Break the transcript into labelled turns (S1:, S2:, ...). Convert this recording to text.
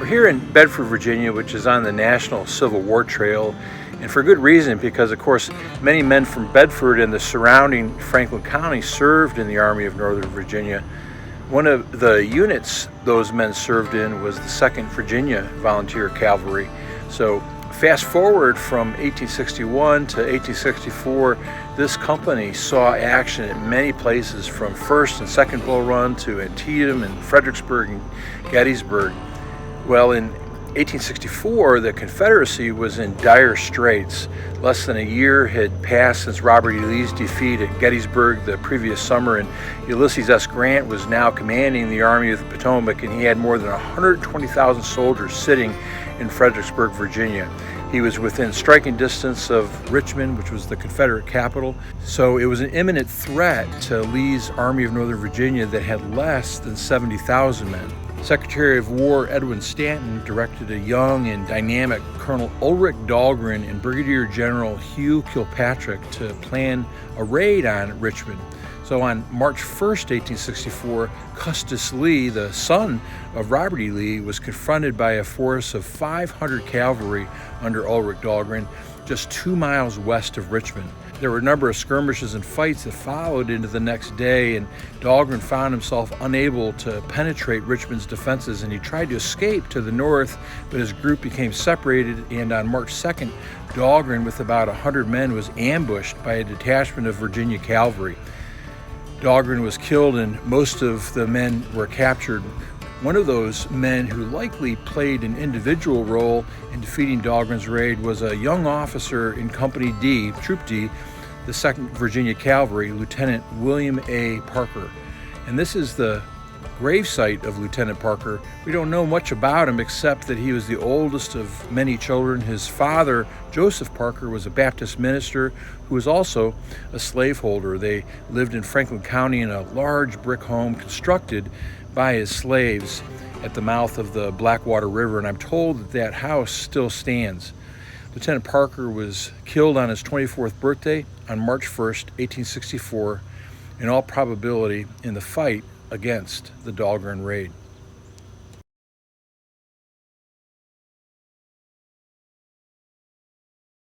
S1: We're here in Bedford, Virginia, which is on the National Civil War Trail, and for good reason, because of course many men from Bedford and the surrounding Franklin County served in the Army of Northern Virginia. One of the units those men served in was the 2nd Virginia Volunteer Cavalry. So fast forward from 1861 to 1864, this company saw action at many places, from 1st and 2nd Bull Run to Antietam and Fredericksburg and Gettysburg. Well, in 1864, the Confederacy was in dire straits. Less than a year had passed since Robert E. Lee's defeat at Gettysburg the previous summer, and Ulysses S. Grant was now commanding the Army of the Potomac, and he had more than 120,000 soldiers sitting in Fredericksburg, Virginia. He was within striking distance of Richmond, which was the Confederate capital. So it was an imminent threat to Lee's Army of Northern Virginia that had less than 70,000 men. Secretary of War Edwin Stanton directed a young and dynamic Colonel Ulrich Dahlgren and Brigadier General Hugh Kilpatrick to plan a raid on Richmond. So on March 1st, 1864, Custis Lee, the son of Robert E. Lee, was confronted by a force of 500 cavalry under Ulrich Dahlgren just 2 miles west of Richmond. There were a number of skirmishes and fights that followed into the next day, and Dahlgren found himself unable to penetrate Richmond's defenses, and he tried to escape to the north, but his group became separated, and on March 2nd, Dahlgren, with about 100 men, was ambushed by a detachment of Virginia cavalry. Dahlgren was killed and most of the men were captured. One of those men who likely played an individual role in defeating Dahlgren's raid was a young officer in Company D, Troop D, the 2nd Virginia Cavalry, Lieutenant William A. Parker. And this is the gravesite of Lieutenant Parker. We don't know much about him except that he was the oldest of many children. His father, Joseph Parker, was a Baptist minister who was also a slaveholder. They lived in Franklin County in a large brick home constructed by his slaves at the mouth of the Blackwater River, and I'm told that that house still stands. Lieutenant Parker was killed on his 24th birthday on March 1st, 1864, in all probability in the fight against the Dahlgren Raid.